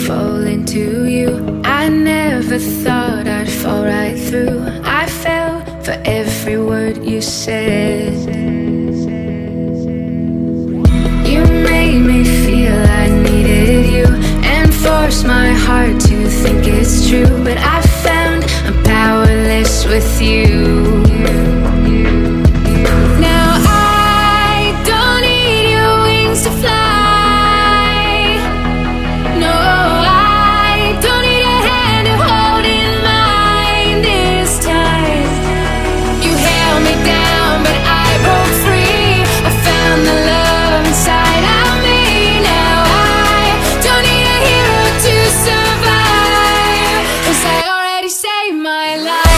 fall into you. I never thought I'd fall right through. I fell for every word you said. You made me feel I needed you and forced my heart to think it's true. But I found I'm powerless with you. Now I don't need your wings to fly. No, I don't need a hand to hold in mine this time. You held me down, but I broke free. I found the love inside of me. Now I don't need a hero to survive, 'cause I already saved my life.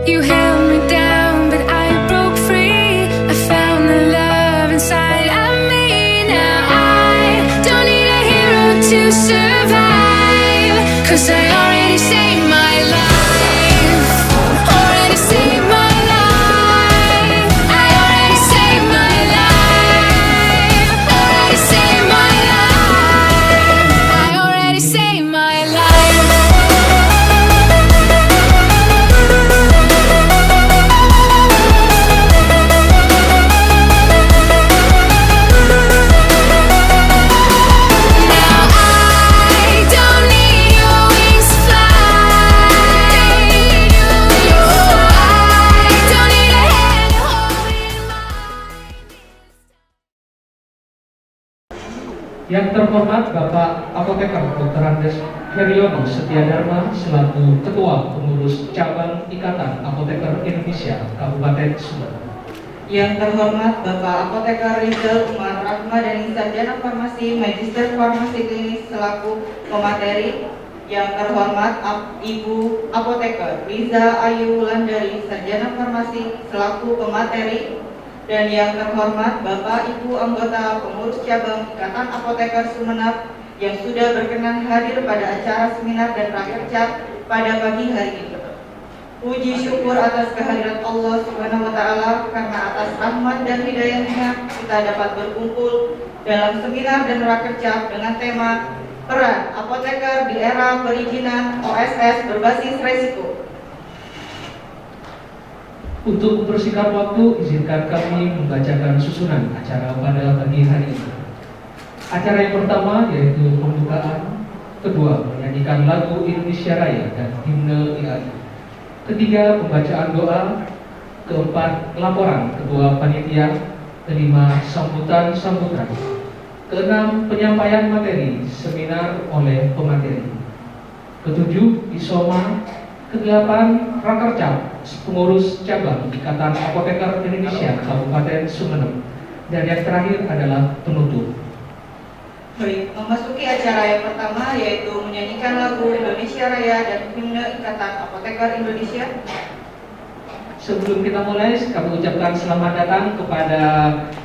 You held me down, but I broke free. I found the love inside of me. Now I don't need a hero to survive, 'cause I already saved my life. Already saved my life. I already saved my life. Already saved my life. I already saved my life. Yang terhormat Bapak Apoteker Dr. Andes Heriono Setiadharma selaku Ketua Pengurus Cabang Ikatan Apoteker Indonesia Kabupaten Sumber. Yang terhormat Bapak Apoteker Rizal Umar Rahmadani Sarjana Farmasi Magister Farmasi Klinis selaku pemateri. Yang terhormat Ibu Apoteker Riza Ayu Wulandari Sarjana Farmasi selaku pemateri. Dan yang terhormat Bapak Ibu anggota pengurus cabang Ikatan Apoteker Sumeneb yang sudah berkenan hadir pada acara seminar dan prakerja pada pagi hari ini. Puji syukur atas kehadirat Allah Subhanahu wa Ta'ala, karena atas rahmat dan hidayahnya kita dapat berkumpul dalam seminar dan prakerja dengan tema Peran Apoteker di Era Perizinan OSS Berbasis Resiko. Untuk mempersingkat waktu, izinkan kami membacakan susunan acara pada pagi hari ini. Acara yang pertama yaitu pembukaan, kedua menyanyikan lagu Indonesia Raya dan himne IAI, ketiga pembacaan doa, keempat laporan ketua panitia, kelima sambutan, keenam penyampaian materi seminar oleh pemateri, ketujuh isoma, kedelapan prakerja pengurus cabang Ikatan Apoteker Indonesia Kabupaten Sumeneb, dan yang terakhir adalah penutup. Baik, memasuki acara yang pertama yaitu menyanyikan lagu Indonesia Raya dan himne Ikatan Apoteker Indonesia. Sebelum kita mulai, kami ucapkan selamat datang kepada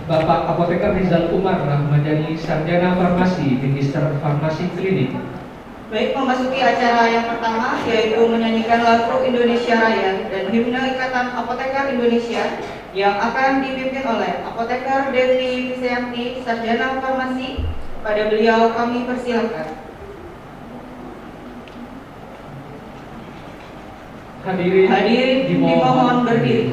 Bapak Apoteker Rizal Umar Rahmadani Sarjana Farmasi Magister Farmasi Klinik. Baik, memasuki acara yang pertama yaitu menyanyikan lagu Indonesia Raya dan himne Ikatan Apoteker Indonesia yang akan dipimpin oleh Apoteker Devi Visayanti Sarjana Farmasi. Pada beliau kami persilakan. Hadirin dimohon berdiri.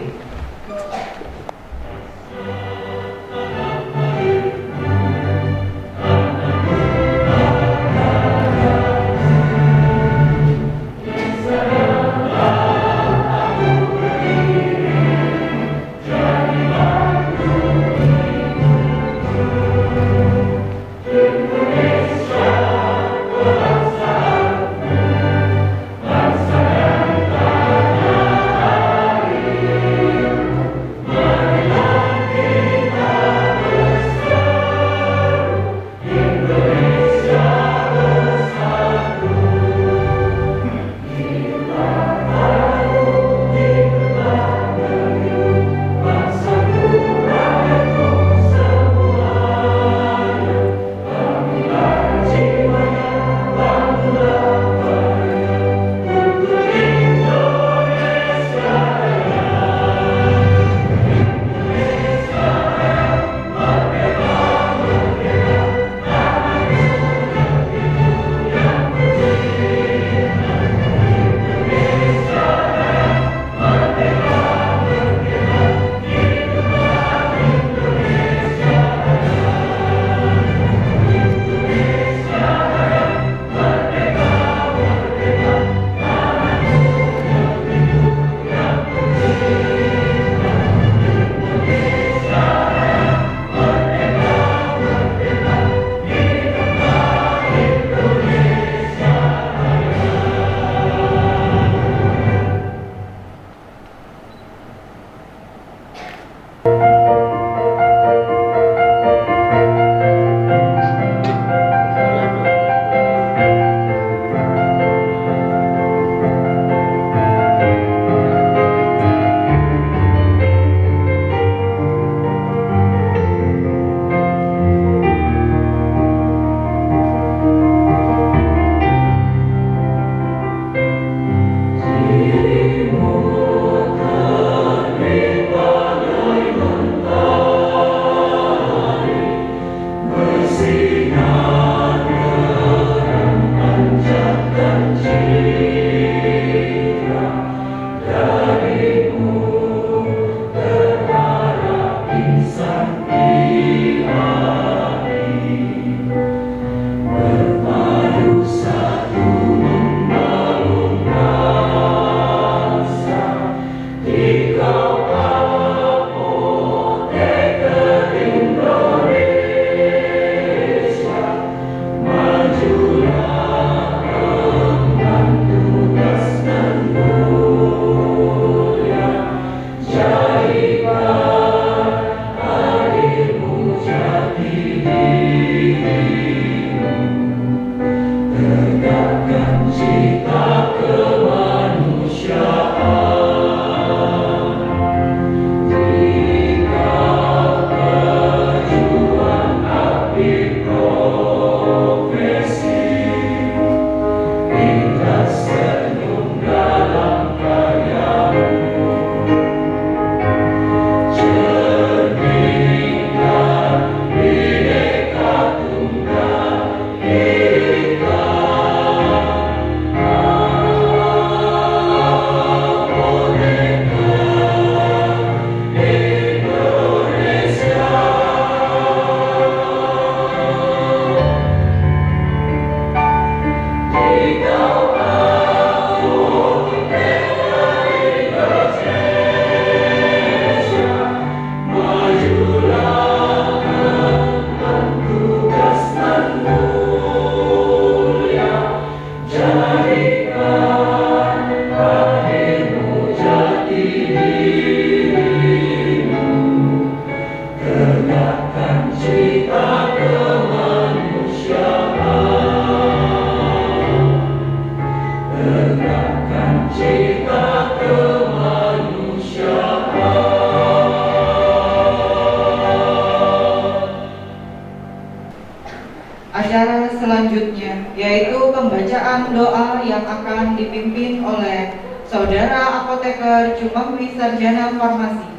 Acara selanjutnya yaitu pembacaan doa yang akan dipimpin oleh Saudara Apoteker Cumahwi Sarjana Farmasi.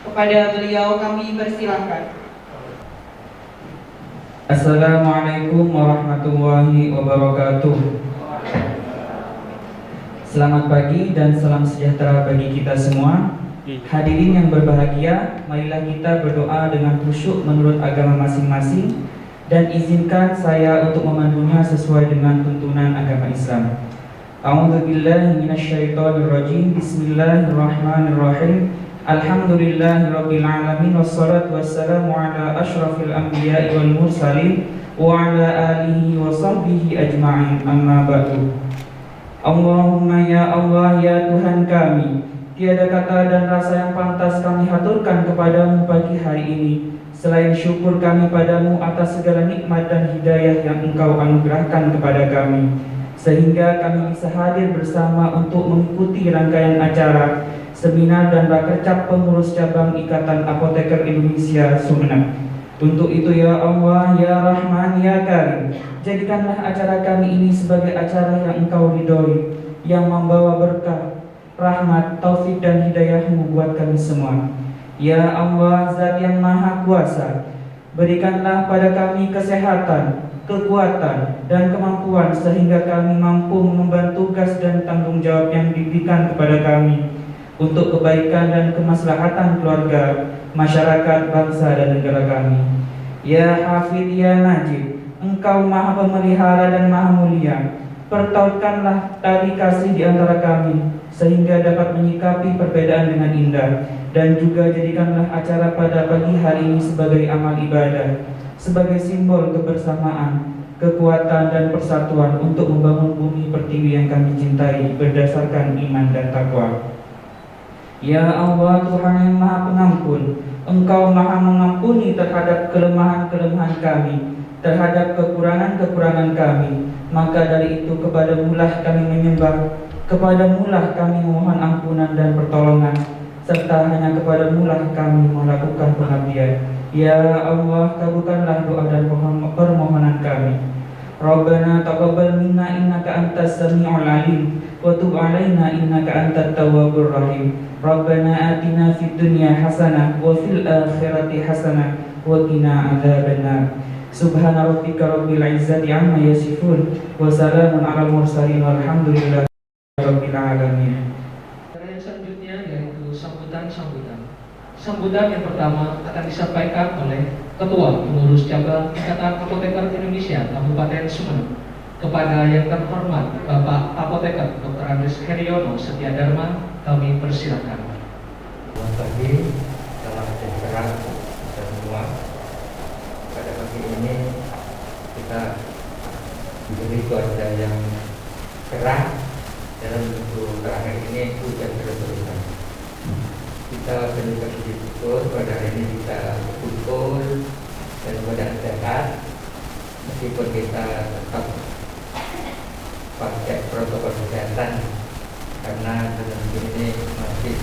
Kepada beliau kami persilahkan. Assalamualaikum warahmatullahi wabarakatuh. Selamat pagi dan salam sejahtera bagi kita semua. Hadirin yang berbahagia, marilah kita berdoa dengan khusyuk menurut agama masing-masing, dan izinkan saya untuk memandunya sesuai dengan tuntunan agama Islam. A'udzubillahi minasyaitonirrajim. Bismillahirrahmanirrahim. Alhamdulillahirabbil alamin wassalatu wassalamu ala asyrafil anbiya'i wal mursalin wa ala alihi wa sahbihi ajma'in. Amma ba'du. Allahumma ya Allah, ya Tuhan kami, tiada kata dan rasa yang pantas kami haturkan kepadamu pagi hari ini selain syukur kami padamu atas segala nikmat dan hidayah yang Engkau anugerahkan kepada kami, sehingga kami bisa hadir bersama untuk mengikuti rangkaian acara seminar dan rakercap pengurus cabang Ikatan Apoteker Indonesia Sumeneb. Untuk itu ya Allah, ya Rahman, ya Karim, jadikanlah acara kami ini sebagai acara yang Engkau ridhoi, yang membawa berkah, rahmat, taufik dan hidayah-Mu buat kami semua. Ya Allah, Zat yang Maha Kuasa, berikanlah pada kami kesehatan, kekuatan, dan kemampuan sehingga kami mampu mengemban tugas dan tanggung jawab yang diberikan kepada kami untuk kebaikan dan kemaslahatan keluarga, masyarakat, bangsa, dan negara kami. Ya Hafidh, ya Najib, Engkau Maha Pemelihara dan Maha Mulia, pertautkanlah tali kasih di antara kami sehingga dapat menyikapi perbedaan dengan indah, dan juga jadikanlah acara pada pagi hari ini sebagai amal ibadah, sebagai simbol kebersamaan, kekuatan dan persatuan untuk membangun bumi pertiwi yang kami cintai berdasarkan iman dan takwa. Ya Allah, Tuhan yang Maha Pengampun, Engkau Maha mengampuni terhadap kelemahan-kelemahan kami, terhadap kekurangan-kekurangan kami. Maka dari itu kepadamu-lah kami menyembah, kepadamu-lah kami memohon ampunan dan pertolongan, serta hanya kepadamu-lah kami melakukan pengabdian. Ya Allah, kabulkanlah doa dan permohonan kami. Rabbana taqabbal minna innaka antas sami'ul alim wa tub 'alaina innaka antat tawwabur rahim. Rabbana atina fid dunya hasanah wa fil akhirati hasanah wa qina adzabannar. Subhana rabbika rabbil izzati amma yasifun wa salamun 'alal mursalin walhamdulillahi rabbil alamin. Acara yang selanjutnya yaitu sambutan-sambutan. Sambutan yang pertama akan disampaikan oleh Ketua Pengurus Cabang Ikatan Apoteker Indonesia Kabupaten Sumeneb kepada yang terhormat Bapak Apoteker Dr. Andres Heriono Setiadharma, kami persilakan. Selamat pagi, salam sejahtera kita semua. Pada pagi ini kita diberi cuaca yang cerah, dalam minggu terakhir ini hujan terus-terusan. Kita bersyukur bersyukur pada hari ini kita kumpul dan keadaan sehat, meskipun kita tetap pakai protokol kesehatan karena dalam minggu ini masih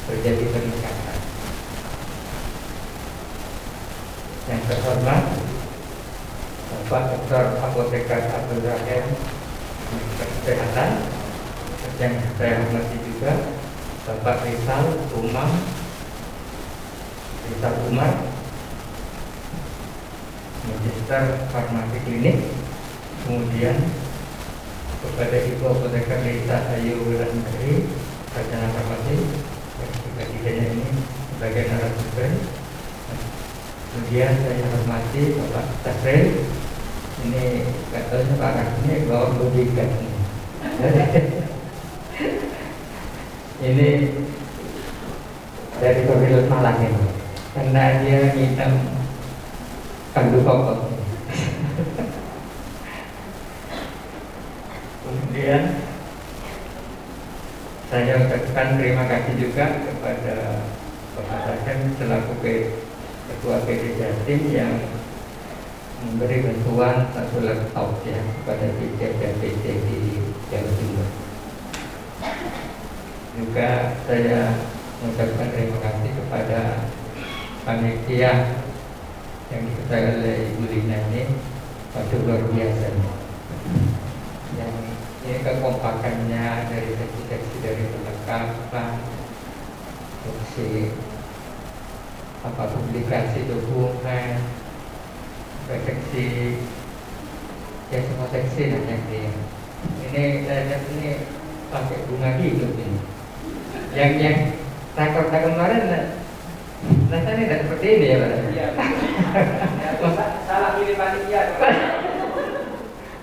terjadi peningkatan. Yang terhormat Bapak Dr. Apoteker Abdul Rahim Kesehatan, yang saya hormati juga Bapak Rizal Umar, Magister Farmasi Klinik. Kemudian kepada Ibu Apoteker Lisa Ayu Wulandari, Sarjana Farmasi, yang juga tidaknya ini sebagai narasumber. Kemudian saya hormati Bapak Tasril, ini nggak tahu Pak ini bawa bodyguard ini. Ini dari Kabupaten Malang ini, karena dia hitam kandu kokok. Kemudian saya ucapkan terima kasih juga kepada Bapak Tasril selaku Ketua PD Jatim yang memberi bantuan satu laptop ya kepada PC dan PC di Jawa Timur. Juga saya mengucapkan terima kasih kepada panitia yang diketuai oleh Ibu Lina ini, waduh luar biasa. Yang ini kekompakannya dari seksi-seksi dari perlengkapan, publikasi dokumen, seksi, ya semua seksi namanya dia. Ini saya lihat ini pakai bunga hidup ini. Yang takut kemarin, rasanya tidak seperti ini ya Pak. Iya. Salah pilih panitia.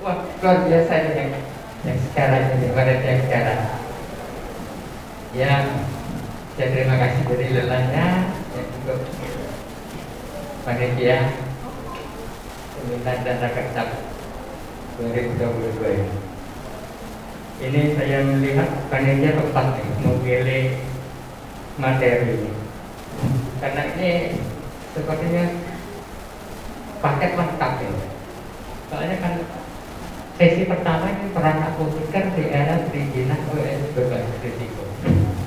Wah, luar biasa ini yang sekarang ini, pada yang sekarang. Ya, saya terima kasih dari lelahnya yang untuk panitia permintaan dana kertas 2022 ini. Ini saya melihat panitia tepat memilih materi ini, karena ini sepertinya paket lengkap ini. Soalnya kan sesi pertama ini peran apoteker di era perizinan OS berbasis risiko.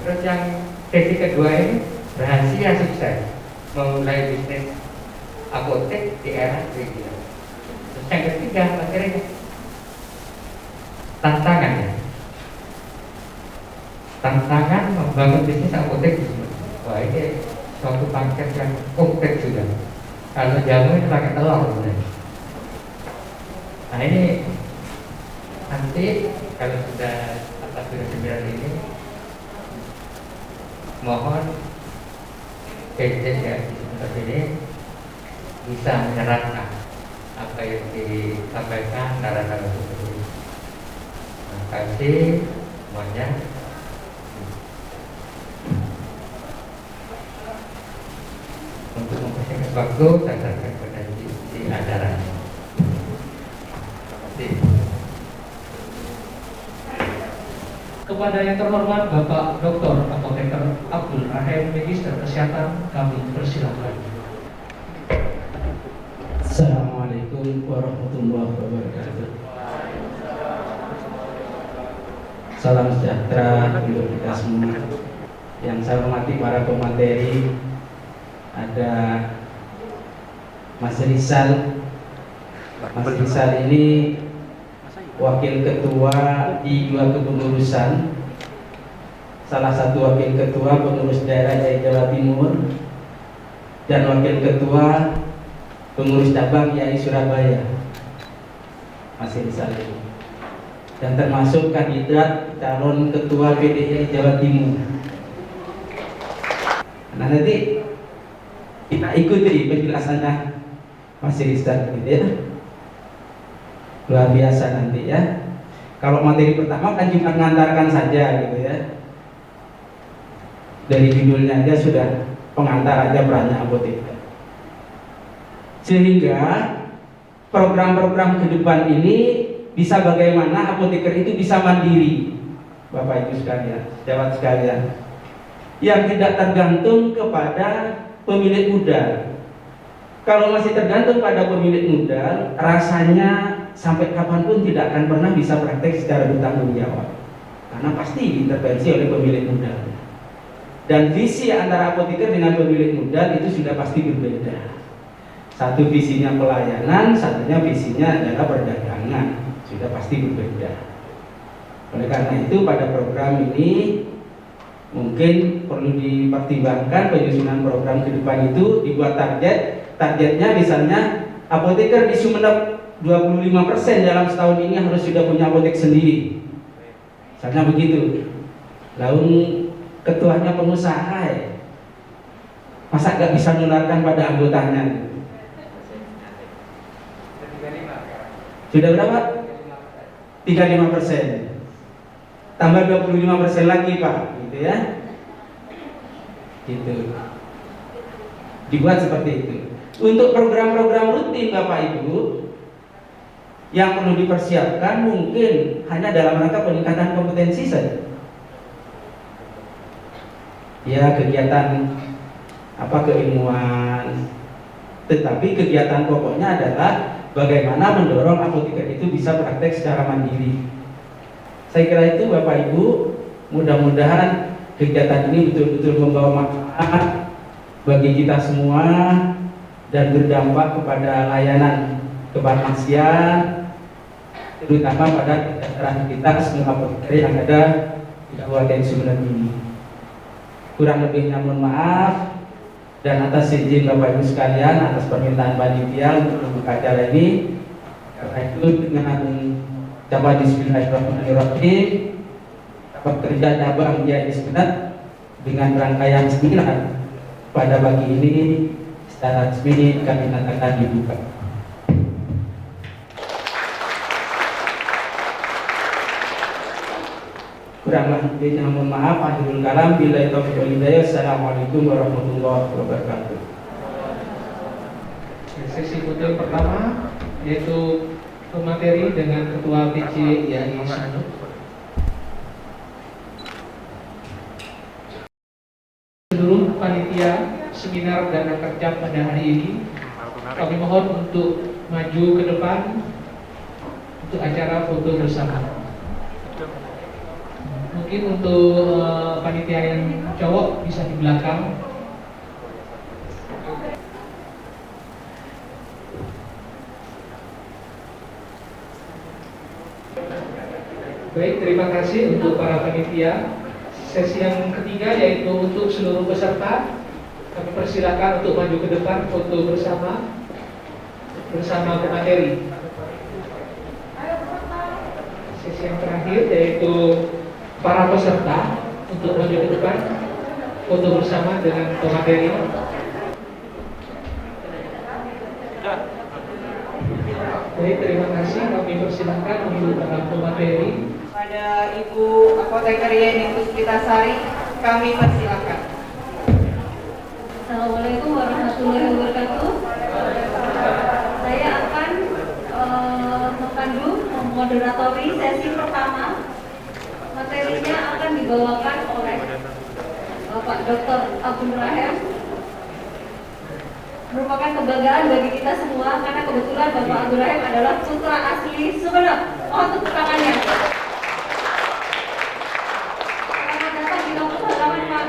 Terus yang sesi kedua ini rahasia sukses memulai bisnis apotek di era perizinan. Terus yang ketiga materinya tantangan membangun bisnis apotek. Wah, ini suatu paket yang kompleks sudah. Kalau jamu itu pakai telur. Nah ini nanti kalau sudah atas sudah 9 ini, mohon PC ya seperti ini bisa menyerahkan apa yang disampaikan narasumber seperti ini. Terima kasih semuanya. Untuk mempersingkat waktu, saya serahkan kepada di acaranya. Terima kasih. Kepada yang terhormat Bapak Dr. Apoteker Abdul Rahim, Magister Kesehatan, kami persilakan. Assalamualaikum warahmatullahi wabarakatuh. Salam sejahtera untuk kita semua. Yang saya hormati para pemateri, ada Mas Rizal. Mas Rizal ini wakil ketua di 2 kepengurusan, salah satu wakil ketua pengurus daerah Jawa Timur dan wakil ketua pengurus cabang YAI Surabaya. Mas Rizal ini. dan termasuk kandidat calon ketua PDI Jawa Timur. Nah, nanti kita ikuti penjelasannya Mas Rizal gitu ya. Luar biasa nanti ya. Kalau materi pertama kan cuma mengantarkan saja gitu ya. Dari judulnya aja sudah pengantar aja perannya apoteker. Sehingga program-program ke depan ini bisa bagaimana apoteker itu bisa mandiri, Bapak Ibu sekalian, sejawat sekalian, yang tidak tergantung kepada pemilik modal. Kalau masih tergantung pada pemilik modal, rasanya sampai kapanpun tidak akan pernah bisa praktek secara bertanggung jawab, karena pasti diintervensi oleh pemilik modal. Dan visi antara apoteker dengan pemilik modal itu sudah pasti berbeda. Satu visinya pelayanan, satunya visinya adalah perdagangan, sudah pasti berbeda. Oleh karena itu pada program ini mungkin perlu dipertimbangkan penyusunan program ke depan itu dibuat targetnya misalnya apoteker di Sumeneb 25% dalam setahun ini harus sudah punya apotek sendiri, misalnya begitu. Lalu ketuanya pengusaha ya, masa gak bisa menularkan pada anggotanya? Sudah berapa? 35%. Tambah 25% lagi Pak, gitu ya. Gitu. Dibuat seperti itu. Untuk program-program rutin Bapak Ibu yang perlu dipersiapkan mungkin hanya dalam rangka peningkatan kompetensi saja. Ya, kegiatan keilmuan. Tetapi kegiatan pokoknya adalah bagaimana mendorong apoteker itu bisa praktek secara mandiri. Saya kira itu Bapak Ibu, mudah-mudahan kegiatan ini betul-betul membawa manfaat bagi kita semua dan berdampak kepada layanan kefarmasian, terutama pada kesejahteraan kita semua apoteker yang ada di Kabupaten Sumeneb ini. Kurang lebihnya mohon maaf, dan atas izin Bapak Ibu sekalian, atas permintaan panitia untuk membuka acara ini, karena itu dengan ucapan Bismillahirrahmanirrahim, pekerja cabang Jaya Sumeneb dengan rangkaian seminar pada pagi ini secara resmi kami nyatakan dibuka. Kurang lebihnya mohon maaf. Akhirul kalam, billahi taufiq wal hidayah. Assalamualaikum warahmatullahi wabarakatuh. Sesi foto yang pertama yaitu pemateri dengan Ketua PC YAI Sumeneb. Seluruh panitia seminar dan kerja pada hari ini kami mohon untuk maju ke depan untuk acara foto bersama. Mungkin untuk panitia yang cowok bisa di belakang. Baik, terima kasih untuk para panitia. Sesi yang ketiga yaitu untuk seluruh peserta, kami persilakan untuk maju ke depan foto bersama pemateri. Sesi yang terakhir yaitu para peserta untuk maju ke depan foto bersama dengan pemateri. Baik, terima kasih. Kami persilakan untuk para pemateri. Pada Ibu Apoteker Yeni Puspitasari, kami persilakan. Assalamualaikum warahmatullahi wabarakatuh. Saya akan memoderatori sesi pertama. Materinya akan dibawakan oleh Bapak Dr. Abdul Rahim. Merupakan kebanggaan bagi kita semua karena kebetulan Bapak Abdul Rahim adalah putra asli Sumeneb. Oh, tepuk tangannya. Selamat datang di kampus halaman, Pak.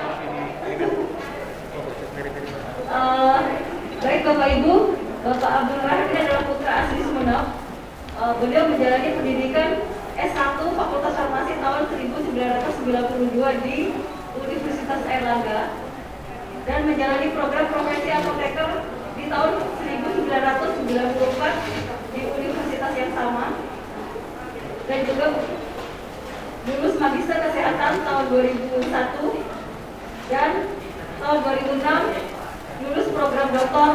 Baik Bapak Ibu, Bapak Abdul Rahim ini adalah putra asli Sumeneb. Beliau menjalani pendidikan S1 Fakultas Farmasi tahun 1992 di Universitas Airlangga dan menjalani program profesi apoteker di tahun 1994 di universitas yang sama, dan juga lulus Magister Kesehatan tahun 2001, dan tahun 2006 lulus program doktor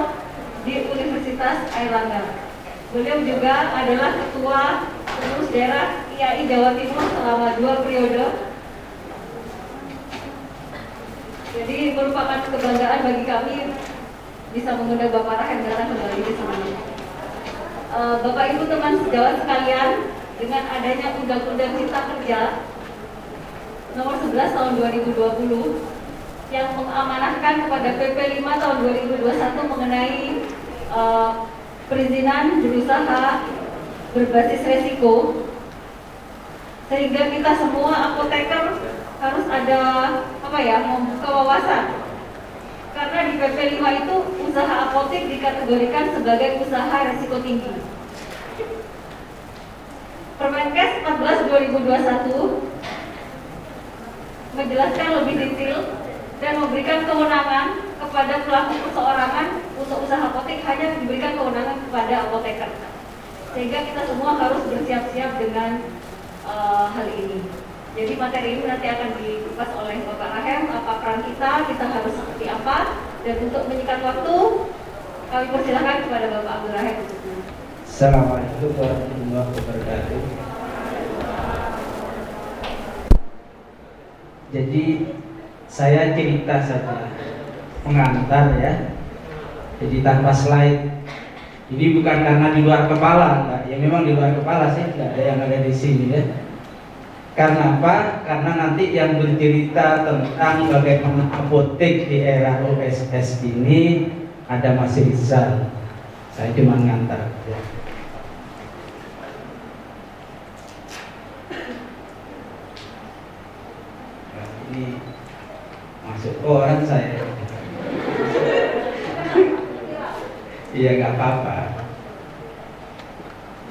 di Universitas Airlangga. Beliau juga adalah Ketua Pengurus Daerah IAI Jawa Timur selama 2 periode. Jadi merupakan kebanggaan bagi kami bisa mengundang Bapak Rahem datang kembali di sini. Bapak Ibu teman sejawat sekalian, dengan adanya Undang-Undang Cipta Kerja nomor 11 tahun 2020 yang mengamanahkan kepada PP 5 tahun 2021 mengenai perizinan berusaha berbasis resiko, sehingga kita semua apoteker harus ada membuka wawasan. Karena di PP 5 itu usaha apotek dikategorikan sebagai usaha resiko tinggi. Permenkes 14 2021 menjelaskan lebih detail dan memberikan kewenangan kepada pelaku perseorangan untuk usaha apotek, hanya diberikan kewenangan kepada apoteker. Sehingga kita semua harus bersiap-siap dengan hal ini. Jadi materi ini nanti akan dikupas oleh Bapak Rahem, apa peran kita harus seperti apa, dan untuk menyingkat waktu kami persilahkan kepada Bapak Abdul Rahem. Assalamualaikum warahmatullahi wabarakatuh. Jadi saya cerita saja, pengantar ya. Jadi tanpa slide. Ini bukan karena di luar kepala, enggak. Ya memang di luar kepala sih, enggak ada yang ada di sini ya. Karena apa? Karena nanti yang bercerita tentang bagaimana apotek di era OSS ini ada Mas Rizal. Saya cuma ngantar ya. Nah, ini masuk koran saya. Iya nggak apa-apa.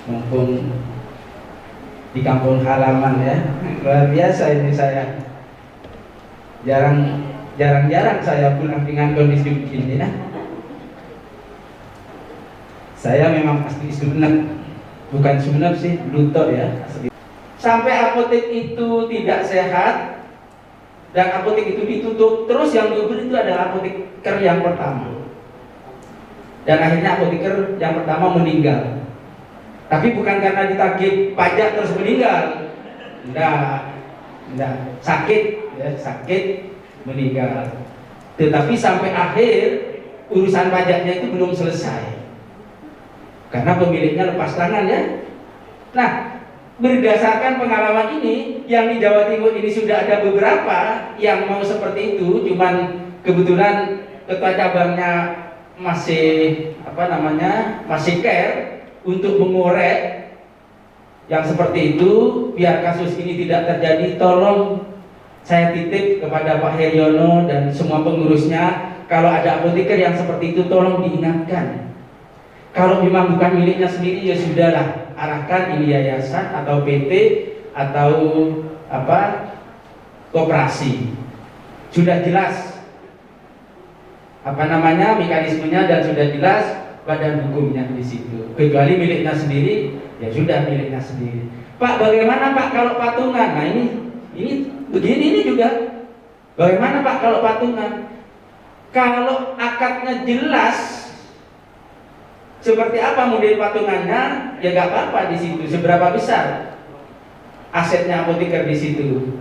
Mumpung di kampung halaman ya, luar biasa ini saya. Jarang-jarang saya pulang dengan kondisi begini ya. Saya memang asli Sumenep, bukan Sumenep sih, Bluto ya. Sampai apotek itu tidak sehat dan apotek itu ditutup, terus yang diberi itu adalah apoteker yang pertama. Dan akhirnya apoteker yang pertama meninggal. Tapi bukan karena ditagih pajak terus meninggal. Enggak. Sakit ya, sakit meninggal. Tetapi sampai akhir urusan pajaknya itu belum selesai. Karena pemiliknya lepas tangan ya. Nah, berdasarkan pengalaman ini, yang di Jawa Timur ini sudah ada beberapa yang mau seperti itu, cuman kebetulan ketua cabangnya masih masih care untuk mengorek yang seperti itu. Biar kasus ini tidak terjadi, tolong saya titip kepada Pak Heryono dan semua pengurusnya, kalau ada apoteker yang seperti itu tolong diingatkan. Kalau memang bukan miliknya sendiri ya sudahlah, arahkan ini yayasan atau PT atau koperasi. Sudah jelas mekanismenya dan sudah jelas badan hukumnya di situ. Kecuali miliknya sendiri, ya sudah miliknya sendiri. Pak, bagaimana Pak kalau patungan? Nah ini begini ini juga. Bagaimana Pak kalau patungan? Kalau akadnya jelas seperti apa model patungannya, ya nggak apa-apa di situ. Seberapa besar asetnya apoteker di situ?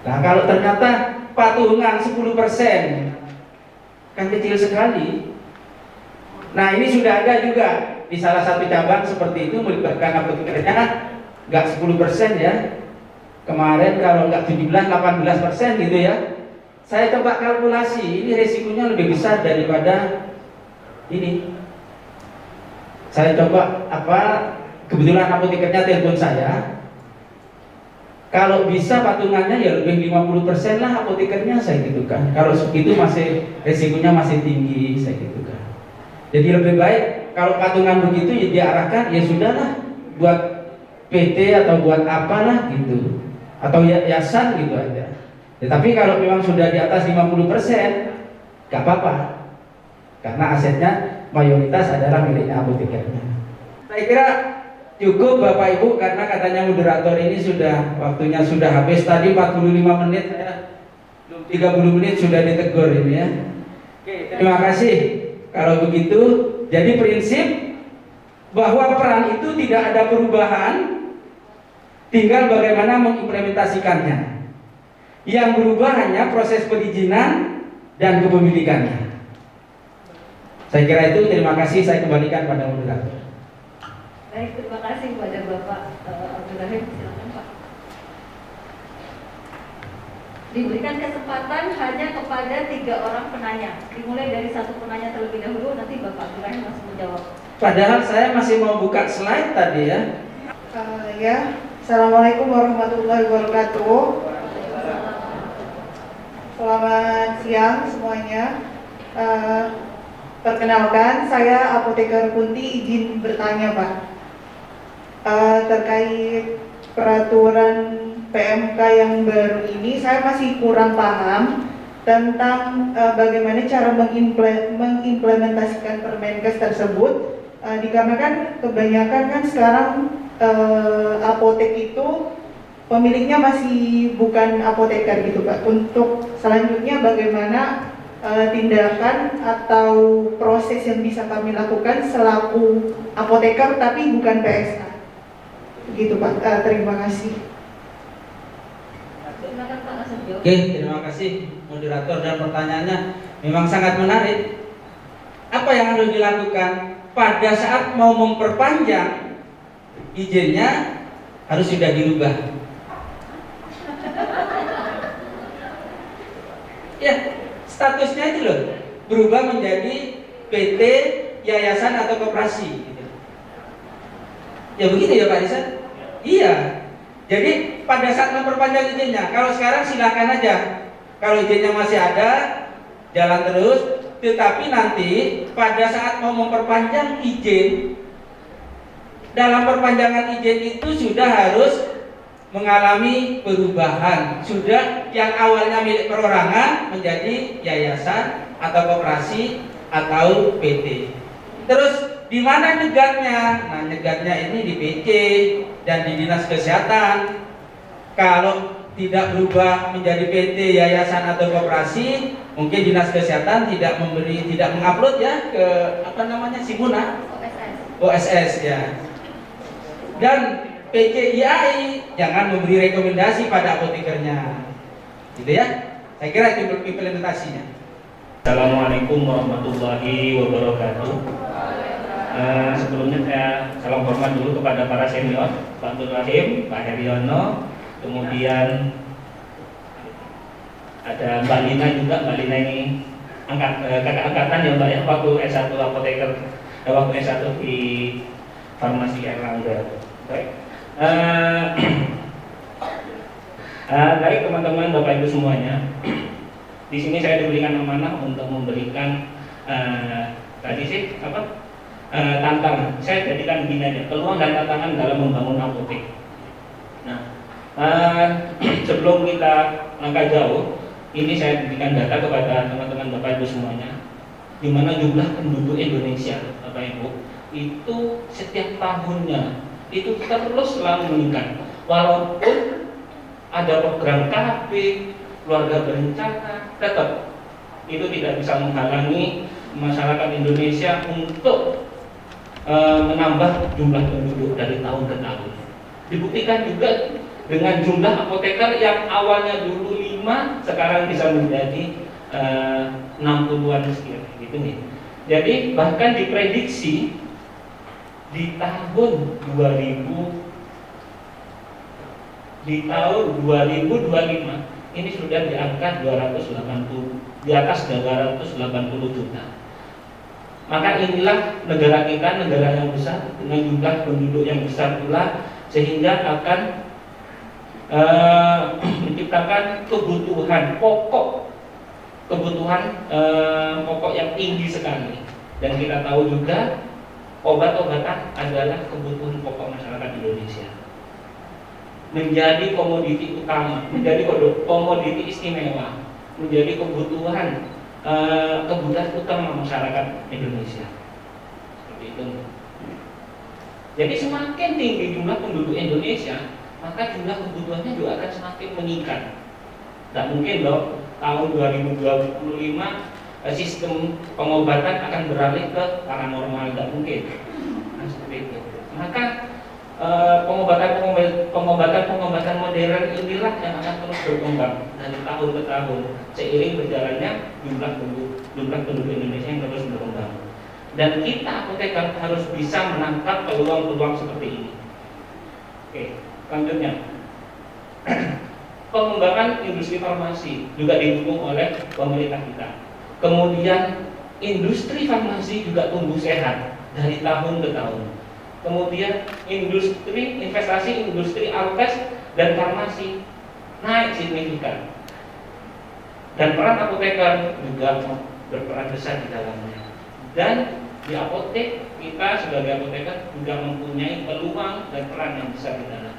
Nah kalau ternyata patungan 10%, kan kecil sekali. Nah ini sudah ada juga di salah satu cabang seperti itu, melibatkan apotekernya nggak 10% ya. Kemarin kalau nggak 17-18% gitu ya. Saya coba kalkulasi, ini resikonya lebih besar daripada ini. Saya coba kebetulan apotekernya telepon saya. Kalau bisa patungannya ya lebih 50% lah apotekernya, saya gitu kan. Kalau segitu masih resikonya masih tinggi, saya gitu kan. Jadi lebih baik kalau patungan begitu ya diarahkan ya sudahlah buat PT atau buat apalah gitu, atau yayasan gitu aja. Ya, tapi kalau memang sudah di atas 50%, gak apa-apa, karena asetnya mayoritas adalah miliknya apotekernya. Saya kira Cukup Bapak Ibu, karena katanya moderator ini waktunya sudah habis. Tadi 45 menit, belum 30 menit sudah ditegur ini ya. Oke, terima kasih. Kalau begitu, jadi prinsip bahwa peran itu tidak ada perubahan, tinggal bagaimana mengimplementasikannya. Yang berubah hanya proses perizinan dan kepemilikannya. Saya kira itu. Terima kasih. Saya kembalikan pada moderator. Baik, terima kasih kepada Bapak Abdul Rahim. Silakan Pak. Diberikan kesempatan hanya kepada 3 orang penanya. Dimulai dari 1 penanya terlebih dahulu, nanti Bapak Abdul Rahim langsung menjawab. Padahal saya masih mau buka slide tadi ya. Ya, Assalamualaikum warahmatullahi wabarakatuh. Selamat siang semuanya. Perkenalkan, saya Apoteker Kunti, izin bertanya Pak. Terkait peraturan PMK yang baru ini, saya masih kurang paham tentang bagaimana cara mengimplementasikan Permenkes tersebut. Dikarenakan kebanyakan kan sekarang apotek itu pemiliknya masih bukan apoteker gitu Pak. Untuk selanjutnya bagaimana tindakan atau proses yang bisa kami lakukan selaku apoteker tapi bukan PSA? Begitu Pak. Terima kasih. Silakan Pak, langsung jawab. Oke, terima kasih moderator, dan pertanyaannya memang sangat menarik. Apa yang harus dilakukan pada saat mau memperpanjang izinnya? Harus sudah dirubah. Ya, statusnya itu loh, berubah menjadi PT, yayasan atau koperasi gitu. Ya begitu ya Pak Riza? Iya. Jadi pada saat memperpanjang izinnya, kalau sekarang silakan aja. Kalau izinnya masih ada, jalan terus. Tetapi nanti pada saat mau memperpanjang izin, dalam perpanjangan izin itu sudah harus mengalami perubahan. Sudah yang awalnya milik perorangan menjadi yayasan atau koperasi atau PT. Terus di mana nyegatnya? Nah, nyegatnya ini di PC dan di Dinas Kesehatan. Kalau tidak berubah menjadi PT, yayasan atau koperasi, mungkin Dinas Kesehatan tidak mengupload ya ke Simuna, OSS ya. Dan PCIAI jangan memberi rekomendasi pada apotekernya, gitu ya. Saya kira itu implementasinya. Assalamualaikum warahmatullahi wabarakatuh. Sebelumnya saya salam hormat dulu kepada para senior, Pak Abdul Rahim, Pak Heriono, kemudian ada Mbak Lina juga. Mbak Lina ini kakak angkatan ya Mbak ya, waktu S1 apoteker, waktu S1 di Farmasi Erlangga. Baik. Baik teman-teman, Bapak Ibu semuanya. Di sini saya diberikan amanah untuk memberikan tantangan. Saya jadikan begini aja, peluang dan tantangan dalam membangun apotek. Nah, sebelum kita langkah jauh, ini saya berikan data kepada teman-teman Bapak Ibu semuanya, di mana jumlah penduduk Indonesia, Bapak Ibu, itu setiap tahunnya itu terus selalu meningkat. Walaupun ada program KB, keluarga berencana, tetap itu tidak bisa menghalangi masyarakat Indonesia untuk menambah jumlah penduduk dari tahun ke tahun. Dibuktikan juga dengan jumlah apoteker yang awalnya dulu 5, sekarang bisa menjadi 60-an sekian gitu nih. Jadi bahkan diprediksi di tahun 2025 ini sudah di angka 280, di atas 280 juta. Maka inilah negara kita, negara yang besar dengan jumlah penduduk yang besar pula, sehingga akan menciptakan kebutuhan pokok yang tinggi sekali. Dan kita tahu juga obat-obatan adalah kebutuhan pokok masyarakat Indonesia, menjadi komoditi utama, menjadi komoditi istimewa, menjadi kebutuhan utama masyarakat Indonesia. Seperti itu. Jadi semakin tinggi jumlah penduduk Indonesia, maka jumlah kebutuhannya juga akan semakin meningkat. Tidak mungkin dong tahun 2025 sistem pengobatan akan beralih ke paranormal, tidak mungkin. Nah, seperti itu. Maka pengobatan modern inilah yang akan terus berkembang dari tahun ke tahun seiring berjalannya jumlah penduduk Indonesia yang terus berkembang. Dan kita apoteker harus bisa menangkap peluang-peluang seperti ini. Oke, selanjutnya pengembangan industri farmasi juga didukung oleh pemerintah kita. Kemudian industri farmasi juga tumbuh sehat dari tahun ke tahun. Kemudian investasi industri alkes dan farmasi naik signifikan. Dan peran apoteker juga berperan besar di dalamnya. Dan di apotek kita sebagai apoteker juga mempunyai peluang dan peran yang besar di dalam.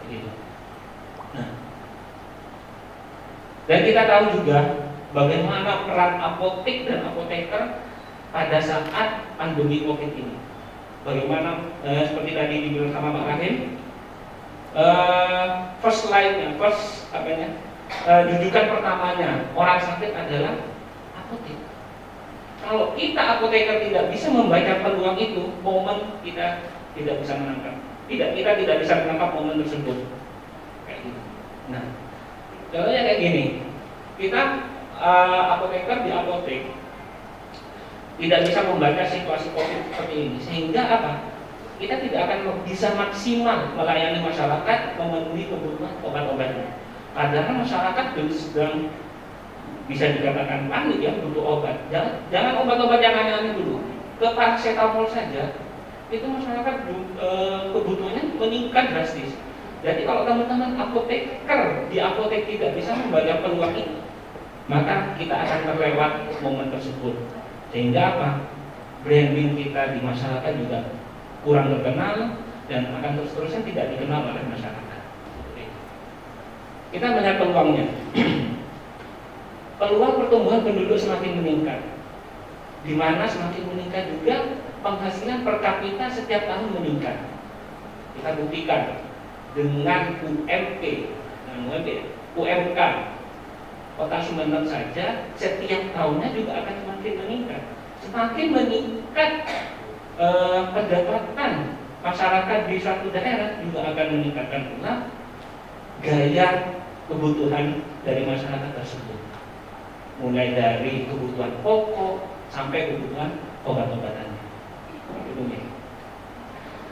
Begitu. Nah, dan kita tahu juga bagaimana peran apotek dan apoteker pada saat pandemi COVID ini. Bagaimana seperti tadi dibilang sama Pak Rahim, jujukan pertamanya orang sakit adalah apotek. Kalau kita apoteker tidak bisa membaca peluang itu, momen kita tidak bisa menangkap. Kita tidak bisa menangkap momen tersebut. Kayak gitu. Nah, contohnya kayak gini. Kita apoteker di apotek tidak bisa membaca situasi COVID seperti ini, sehingga apa? Kita tidak akan bisa maksimal melayani masyarakat memenuhi kebutuhan obat-obatnya. Padahal masyarakat sedang bisa dikatakan panik ya, butuh obat. Jangan obat-obat yang aneh-aneh dulu. Ke paracetamol saja itu masyarakat kebutuhannya meningkat drastis. Jadi kalau teman-teman apoteker di apotek tidak bisa membaca peluang ini, maka kita akan terlewat momen tersebut. Sehingga apa? Branding kita di masyarakat juga kurang terkenal dan akan terus-terusan tidak dikenal oleh masyarakat. Kita melihat peluangnya. Peluang pertumbuhan penduduk semakin meningkat, di mana semakin meningkat juga penghasilan per kapita setiap tahun meningkat. Kita buktikan dengan UMK Kota Sumeneb saja setiap tahunnya juga akan semakin meningkat. Semakin meningkat pendapatan masyarakat di suatu daerah juga akan meningkatkan pula gaya kebutuhan dari masyarakat tersebut. Mulai dari kebutuhan pokok sampai kebutuhan obat-obatannya.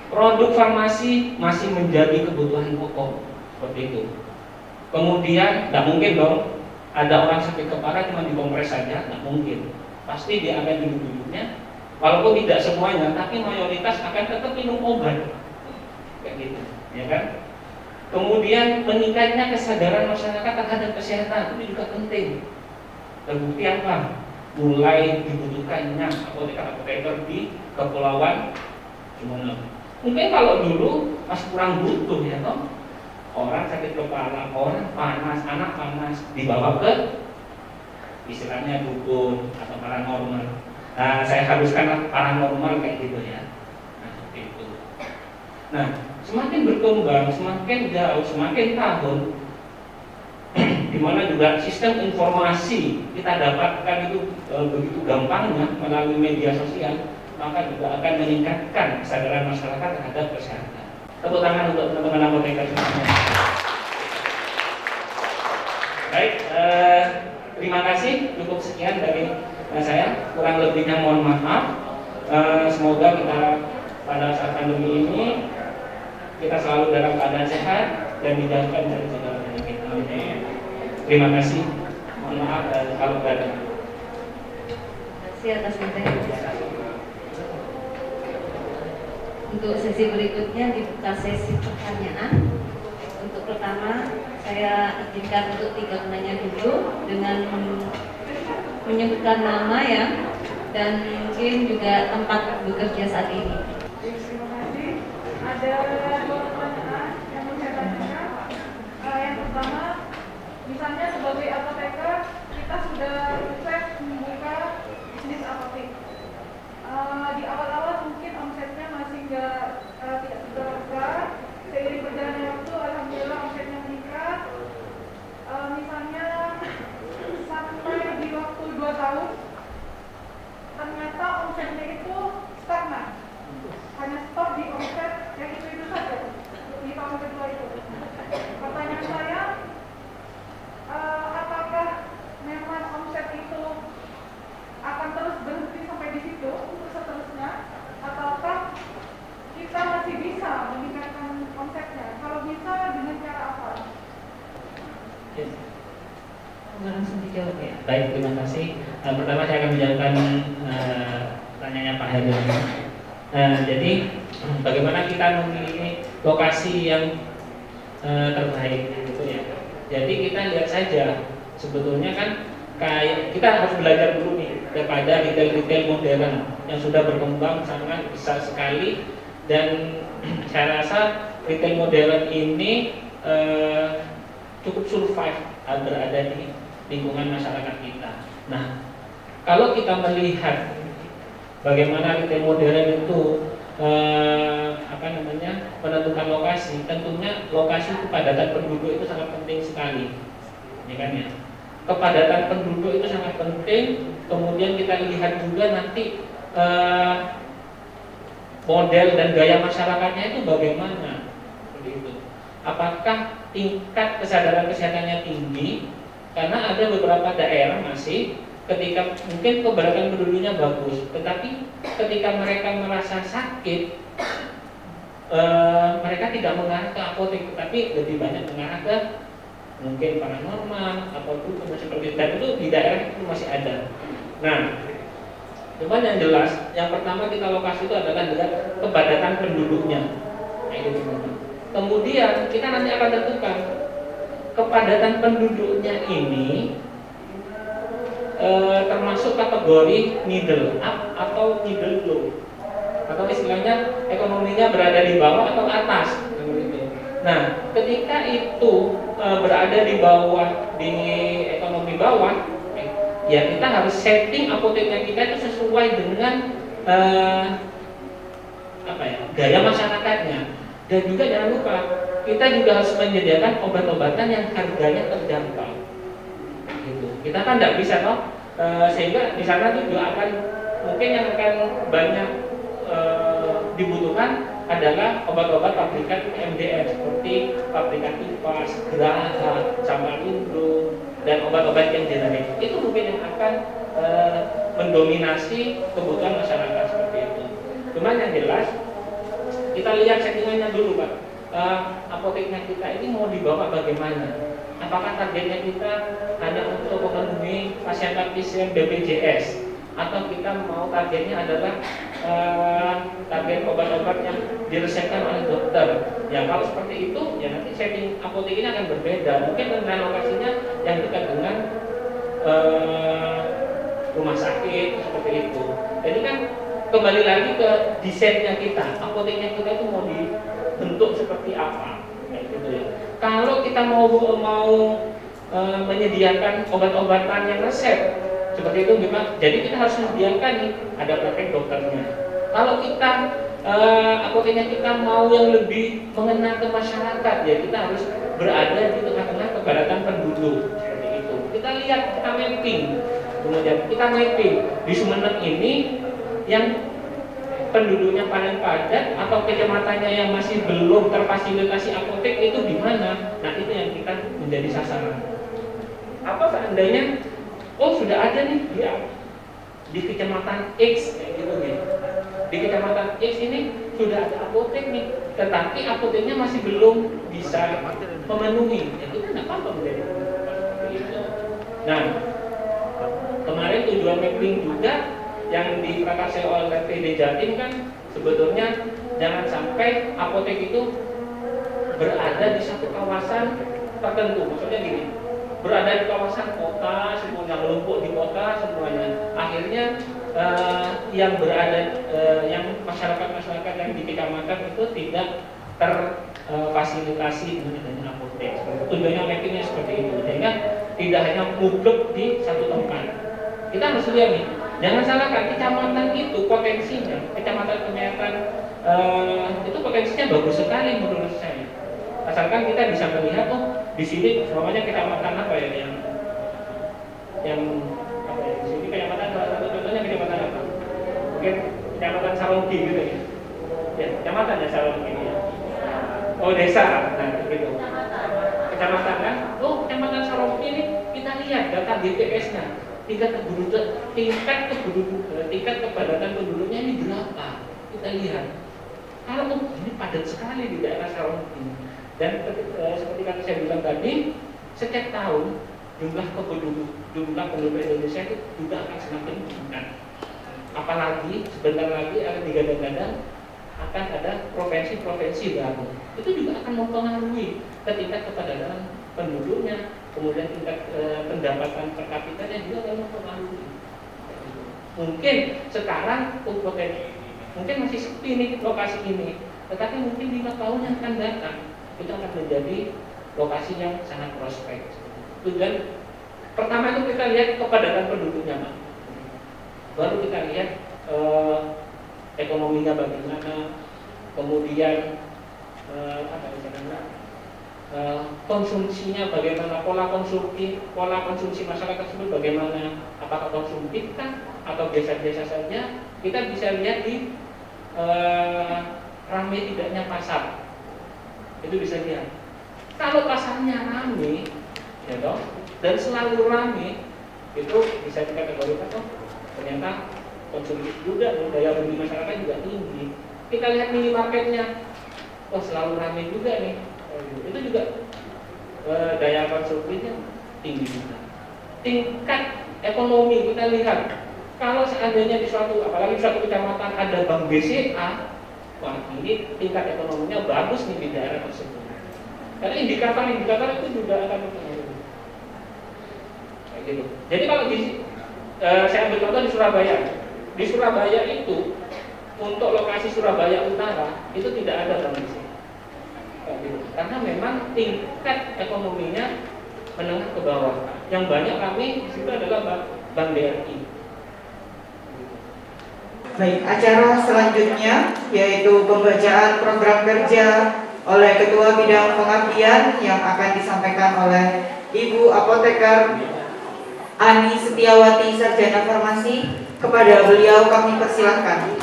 Produk farmasi masih menjadi kebutuhan pokok seperti itu. Kemudian tidak mungkin dong ada orang sakit kepala cuma dikompres saja, tidak mungkin. Pasti dia akan duduk-duduknya, walaupun tidak semuanya, tapi mayoritas akan tetap minum obat, kayak gitu, ya kan? Kemudian meningkatnya kesadaran masyarakat terhadap kesehatan itu juga penting. Terbukti apa? Mulai dibutuhkannya apoteker-apoteker di Kepulauan Sumeneb. Mungkin kalau dulu masih kurang butuh ya toh. Orang sakit kepala, orang panas, anak panas, dibawa ke istilahnya dukun atau paranormal. Nah, saya haruskan paranormal kayak gitu ya. Nah, seperti itu. Nah, semakin berkembang, semakin jauh, semakin tahun, di mana juga sistem informasi kita dapatkan itu begitu gampangnya melalui media sosial, maka juga akan meningkatkan kesadaran masyarakat terhadap kesehatan. Tepuk tangan untuk teman-teman apoteker semuanya. Baik, terima kasih. Cukup sekian dari saya. Kurang lebihnya mohon maaf. Semoga kita pada saat pandemi ini kita selalu dalam keadaan sehat dan dijauhkan dari segala penyakit. Terima kasih. Mohon maaf kalau ada. Terima kasih atas materi. Untuk sesi berikutnya dibuka sesi pertanyaan. Untuk pertama, saya izinkan untuk 3 penanya dulu dengan menyebutkan nama ya, dan mungkin juga tempat bekerja saat ini. Terima kasih. Ada 2 pertanyaan yang mau saya tanyakan. Yang pertama, misalnya sebagai apoteker kita sudah sukses membuka bisnis apotek. Di awal-awal mungkin omsetnya masih nggak boleh langsung dijawab ya. Baik, terima kasih. Pertama saya akan menjawabkan pertanyaannya Pak Heru. Jadi bagaimana kita memilih lokasi yang terbaik gitu ya. Jadi kita lihat saja sebetulnya kan kayak kita harus belajar dulu nih kepada retail modern yang sudah berkembang sangat besar sekali, dan saya rasa retail modern ini cukup survive berada di lingkungan masyarakat kita. Nah, kalau kita melihat bagaimana retail modern itu menentukan lokasi, tentunya lokasi kepadatan penduduk itu sangat penting sekali, ya kan ya. Kepadatan penduduk itu sangat penting. Kemudian kita lihat juga nanti model dan gaya masyarakatnya itu bagaimana, seperti itu. Apakah tingkat kesadaran kesehatannya tinggi? Karena ada beberapa daerah masih ketika mungkin keberadaan penduduknya bagus, tetapi ketika mereka merasa sakit, mereka tidak mengarah ke apotek, tetapi lebih banyak mengarah ke mungkin paranormal atau dukun seperti itu. Dan itu di daerah itu masih ada. Nah, cuman yang jelas, yang pertama kita lokasi itu adalah lihat kepadatan penduduknya. Nah, itu teman-teman. Kemudian kita nanti akan tentukan kepadatan penduduknya ini termasuk kategori middle up atau middle low, atau istilahnya ekonominya berada di bawah atau atas. Nah, ketika itu berada di bawah, di ekonomi bawah, ya kita harus setting apoteknya kita itu sesuai dengan gaya masyarakatnya. Dan juga jangan lupa kita juga harus menyediakan obat-obatan yang harganya terjangkau. Gitu. Kita kan tidak bisa toh, sehingga di sana juga akan mungkin yang akan banyak dibutuhkan adalah obat-obat pabrikan MDR seperti pabrikan Ipas, Graha, Samarindo, dan obat-obat yang generik. Itu mungkin yang akan mendominasi kebutuhan masyarakat seperti itu. Cuman yang jelas kita lihat settingannya dulu Pak. Apoteknya kita ini mau dibawa bagaimana? Apakah targetnya kita hanya untuk memenuhi pasien-pasien BPJS, atau kita mau targetnya adalah target obat-obat yang diresepkan oleh dokter? Ya kalau seperti itu, ya nanti setting apotek ini akan berbeda. Mungkin dengan lokasinya yang dekat dengan rumah sakit seperti itu. Jadi kan kembali lagi ke desainnya kita, apoteknya kita itu mau dibentuk seperti apa, kayak gitu ya. Kalau kita mau menyediakan obat-obatan yang resep seperti itu gimana? Jadi kita harus menyediakan nih ada praktek dokternya. Kalau kita apoteknya kita mau yang lebih mengena ke masyarakat, ya kita harus berada di tengah-tengah kepadatan penduduk seperti itu. Kita lihat, kita mapping, kemudian kita mapping di Sumeneb ini yang penduduknya paling padat atau kecamatannya yang masih belum terfasilitasi apotek itu di mana? Nah itu yang kita menjadi sasaran. Apa seandainya sudah ada nih di kecamatan X kayak gitu nih. Di kecamatan X ini sudah ada apotek nih, tetapi apoteknya masih belum bisa memenuhi. Ya itu tidak apa-apa menjadi seperti itu. Nah kemarin tujuan mapping juga yang diprakarsai oleh PD Jatim kan sebetulnya jangan sampai apotek itu berada di satu kawasan tertentu. Maksudnya gini, berada di kawasan kota semuanya, menumpuk di kota semuanya. Akhirnya yang berada yang masyarakat yang di kecamatan itu tidak terfasilitasi dengan adanya apotek. Tujuannya mappingnya seperti itu, sehingga tidak hanya mutlak di satu tempat. Kita harus lihat nih. Jangan salahkan, kecamatan itu potensinya, kecamatan Penyayatan itu potensinya bagus sekali menurut saya. Asalkan kita bisa melihat di sini namanya kecamatan apa ya yang apa ya, di sini kecamatan salah satu contohnya kecamatan apa? Mungkin kecamatan Saronggi gitu ya. Ya, kecamatan ya Saronggi ya. Oh desa, nah gitu. Kecamatan kan? Kecamatan Saronggi ini kita lihat data DPS-nya. Tingkat kepadatan penduduknya ini berapa? Kita lihat. Kalau ini padat sekali di daerah Saronggi. Dan seperti yang saya bilang tadi, setiap tahun jumlah penduduk Indonesia itu juga akan semakin meningkat. Apalagi sebentar lagi akan digadang-gadang akan ada provinsi-provinsi baru. Itu juga akan mempengaruhi tingkat kepadatan penduduknya, kemudian tingkat pendapatan per kapitanya juga akan mempengaruhi. Mungkin sekarang mungkin masih sepi nih lokasi ini, tetapi mungkin 5 tahun yang akan datang itu akan menjadi lokasi yang sangat prospek. Dan pertama itu kita lihat kepadatan penduduknya, Pak. Baru kita lihat ekonominya bagaimana, kemudian konsumsinya bagaimana, pola konsumsi masyarakat tersebut bagaimana, apakah konsumtif kan atau biasa-biasa saja. Kita bisa lihat di ramai tidaknya pasar, itu bisa lihat. Kalau pasarnya ramai, ya dong, dan selalu ramai, itu bisa dikategorikan ternyata konsumtif juga, daya beli masyarakat juga tinggi. Kita lihat minimarketnya, selalu ramai juga nih, itu juga daya konsumtifnya tinggi juga. Tingkat ekonomi kita lihat, kalau seandainya di apalagi suatu kecamatan ada bank BCA, wah ini tingkat ekonominya bagus nih di daerah tersebut. Karena indikator itu juga akan mempengaruhi. Kayak gitu. Jadi kalau saya ambil contoh di Surabaya. Di Surabaya itu untuk lokasi Surabaya Utara itu tidak ada bank BCA. Karena memang tingkat ekonominya menengah ke bawah. Yang banyak kami di situ adalah Bank BRI. Baik, acara selanjutnya yaitu pembacaan program kerja oleh Ketua Bidang Pengabdian yang akan disampaikan oleh Ibu Apoteker Ani Setiawati, Sarjana Farmasi. Kepada beliau kami persilahkan.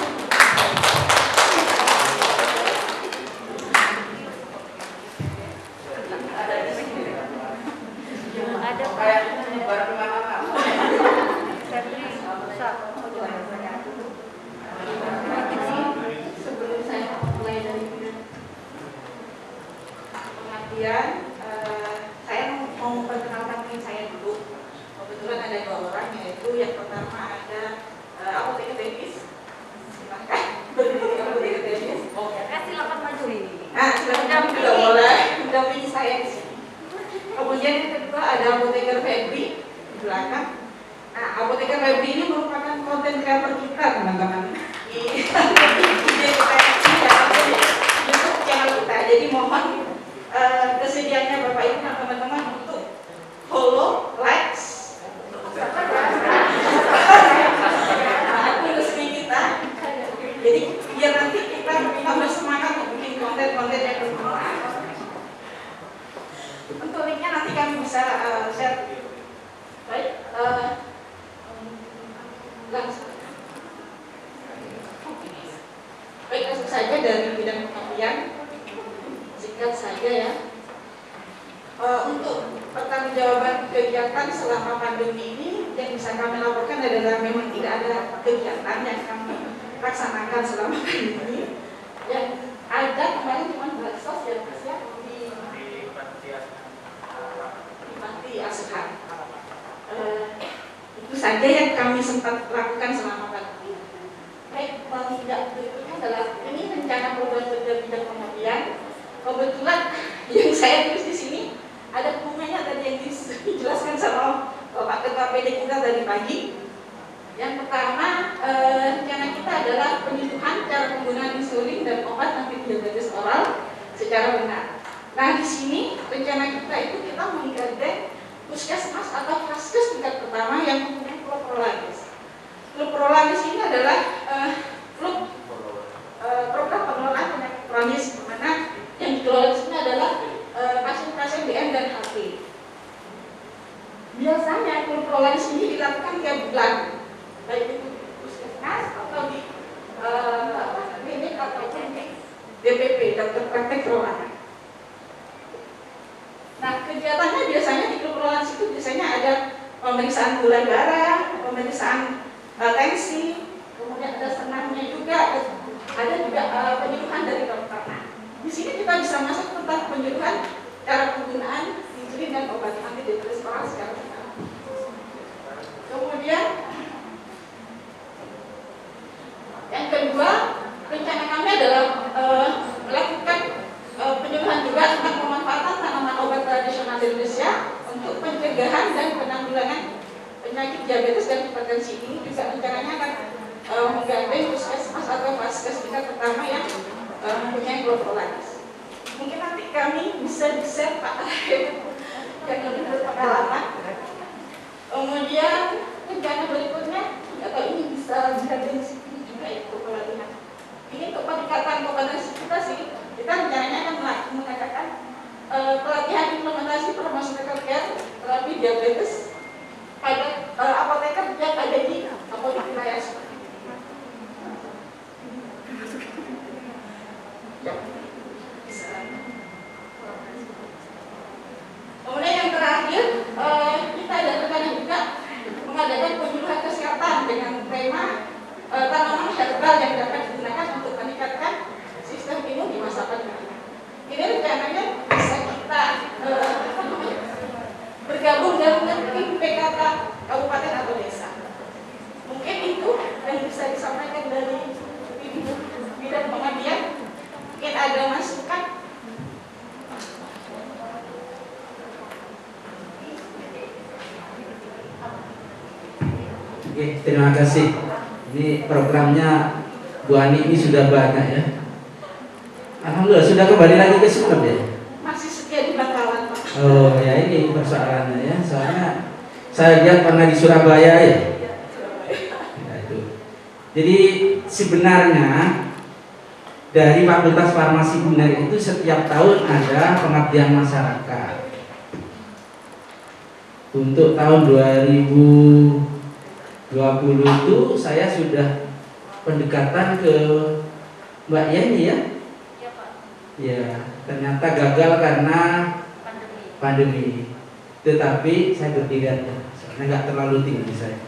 Saya mau memperkenalkan diri saya dulu. Kebetulan ada 2 orang, yaitu yang pertama ada Apoteker Denis. Silahkan berdiri Apoteker Denis. Silakan maju. Silakan juga boleh mendampingi saya di sini. Kemudian yang kedua ada Apoteker Febri di belakang. Apoteker Febri ini merupakan konten creator kita, teman-teman. Di YouTube channel kita. Jadi mohon kesediaannya Bapak Ibu dan teman-teman untuk follow, likes, akun resmi kita. Jadi biar nanti kita tambah semangat untuk bikin konten-konten yang bermanfaat. Untuk linknya nanti kami bisa share. Baik, langsung. Baik, langsung saja dari bidang pengabdian. Singkat saja ya. Untuk pertanggungjawaban kegiatan selama pandemi ini yang bisa kami laporkan adalah memang tidak ada kegiatan yang kami laksanakan selama pandemi. Yang ada kemarin cuma bansos ya Mas ya di panti asuhan. Itu saja yang kami sempat lakukan selama pandemi. Baik, tidak berikutnya adalah ini rencana program kerja bidang pengabdian. Kebetulan yang saya tulis di sini ada bunganya tadi yang dijelaskan sama Pak Ketua PD kita tadi pagi. Yang pertama, rencana kita adalah penyuluhan cara penggunaan insulin dan obat antidiabetes oral secara benar. Nah, di sini rencana kita itu kita menggandeng puskesmas atau vaskes tingkat pertama yang mempunyai klub prologis. Klub prologis ini adalah klub program pengelolaan penyakit kronis, di mana yang dikelola di sini adalah pasien-pasien DM dan HP. Biasanya klub prologis ini dilakukan tiap bulan, baik itu di puskesmas atau di klinik atau DPP, dokter praktek perorangan. Nah, kegiatannya biasanya di klub prologis itu biasanya ada pemeriksaan gula darah, pemeriksaan tensi, kemudian ada senamnya juga, ada juga penyuluhan dari dokter. Nah, di sini kita bisa masuk tentang penyuluhan cara penggunaan insulin dan obat anti depresan sekarang. Kemudian yang kedua, rencana kami adalah melakukan penyuluhan juga tentang pemanfaatan tanaman obat tradisional di Indonesia untuk pencegahan dan penanggulangan penyakit diabetes dan hipertensi. Ini juga rencananya akan menggandeng puskesmas atau vaskes tingkat pertama yang mempunyai globularis. Mungkin nanti kami bisa di-share Pak yang lebih berpengalaman. Kemudian rencana berikutnya, atau ini bisa dilihat di sini juga ya untuk pelatihan. Ini untuk peningkatan kompetensi kita sih, kita rencananya akan mengadakan pelatihan implementasi pharmaceutical care terapi diabetes pada apoteker yang ada di apotek wilayah. Kemudian yang terakhir, kita ada rencana juga mengadakan penyuluhan kesehatan dengan tema tanaman herbal yang dapat digunakan untuk meningkatkan sistem imun di masa pandemi. Ini rencananya bisa kita bergabung dengan tim PKK kabupaten atau desa. Mungkin itu yang bisa disampaikan dari bidang pengabdian. Mungkin ada masukan. Oke, terima kasih. Ini programnya Bu Ani ini sudah banyak ya. Alhamdulillah sudah kembali lagi ke Sumeneb ya. Masih setia di Bangkalan, Pak. Oh ya, ini persoalannya ya. Soalnya saya lihat pernah di Surabaya ya. Ya itu. Jadi sebenarnya dari Fakultas Farmasi UNER itu setiap tahun ada pengabdian masyarakat. Untuk tahun 2020 itu saya sudah pendekatan ke Mbak Yeni ya. Iya Pak. Ya, ternyata gagal karena pandemi. Tetapi saya bertiga, soalnya nggak terlalu tinggi saya.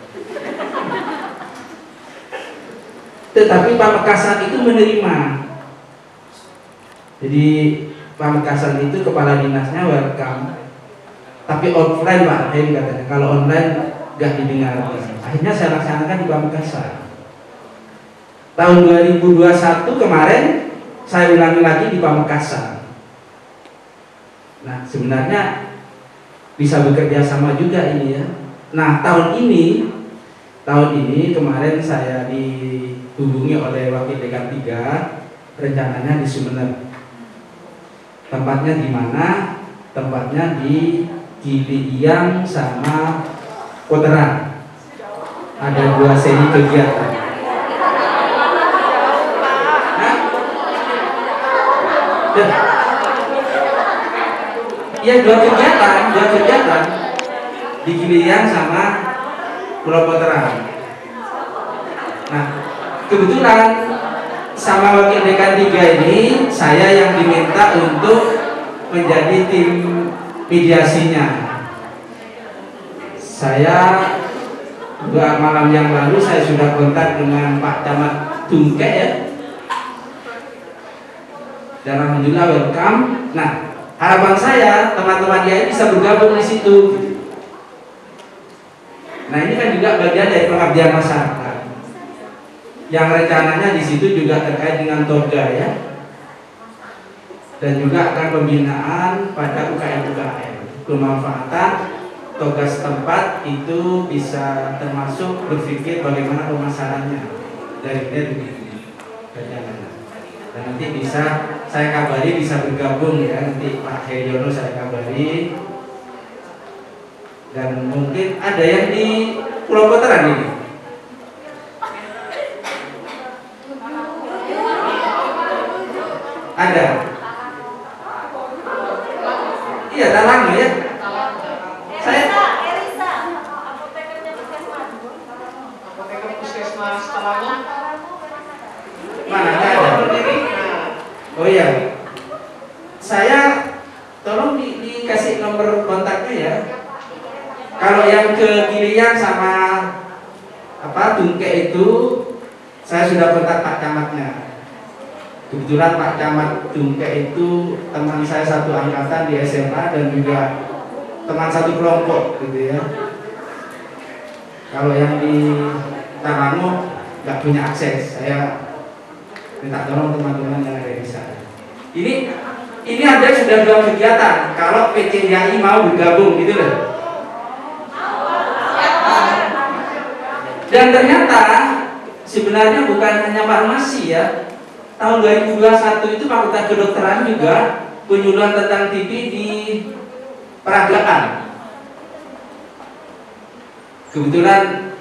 Tetapi Pamekasan itu menerima. Jadi Pamekasan itu kepala dinasnya welcome. Tapi offline Pak Hem katanya. Kalau online nggak didengar. Akhirnya saya laksanakan di Pamekasan. Tahun 2021 kemarin saya ulangi lagi di Pamekasan. Nah sebenarnya bisa bekerja sama juga ini ya. Nah tahun ini kemarin saya dihubungi oleh Wakil Dekan 3, rencananya di Sumeneb. Tempatnya di mana? Tempatnya di Giliang sama Koteran. Ada 2 seri kegiatan. Iya, 2 kegiatan di Giliang sama Pulau Koteran. Nah, kebetulan sama Wakil Dekan 3 ini saya yang diminta untuk menjadi tim mediasinya. Saya 2 malam yang lalu saya sudah kontak dengan Pak Camat Tungke ya. Dan alhamdulillah welcome. Nah, harapan saya teman-teman dia bisa bergabung di situ. Nah, ini kan juga bagian dari pengabdian masyarakat. Yang rencananya di situ juga terkait dengan toga ya. Dan juga akan pembinaan pada UKM-UKM. Pemanfaatan toga setempat itu bisa termasuk berpikir bagaimana pemasarannya dari begini. Dan nanti bisa saya kabari bisa bergabung ya, nanti Pak Heyono saya kabari. Dan mungkin ada yang di Pulau Koteran ini. Ada. Iya, Talang ya. Saya Erisa, apotekernya Puskesmas. Apoteker Puskesmas Talango. mana ada? Oh iya. Saya tolong dikasih nomor kontaknya ya. Kalau yang ke Giliang sama Tungke itu saya sudah kontak Pak Camatnya. Kebetulan Pak Camat Tungke itu teman saya satu angkatan di SMA dan juga teman satu kelompok gitu ya. Kalau yang di Tarango nggak punya akses, saya minta tolong teman-teman yang ada di sana. Ini ada sudah 2 kegiatan. Kalau PCDI mau bergabung gitu loh. Dan ternyata sebenarnya bukan hanya farmasi ya. Tahun 2021 itu Fakultas Kedokteran juga penyuluhan tentang TB di peragaan. Kebetulan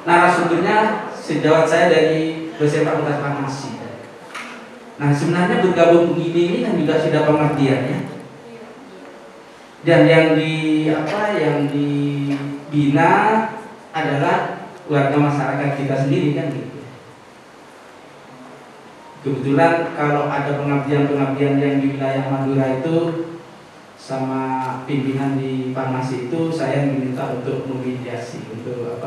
narasumbernya sejawat saya dari dosen Fakultas Farmasi. Nah sebenarnya bergabung begini ini kan juga sudah pengertiannya. Dan yang dibina adalah warga masyarakat kita sendiri kan gitu. Kebetulan kalau ada pengabdian-pengabdian yang di wilayah Madura itu sama pimpinan di farmasi itu saya diminta untuk memediasi untuk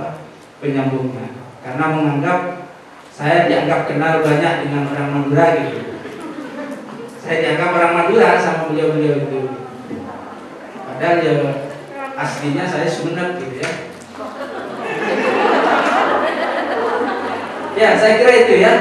penyambungan karena menganggap saya dianggap kenal banyak dengan orang Madura gitu. Saya dianggap orang Madura sama beliau-beliau itu. Padahal ya aslinya saya Sumenep gitu ya. Ya saya kira itu ya.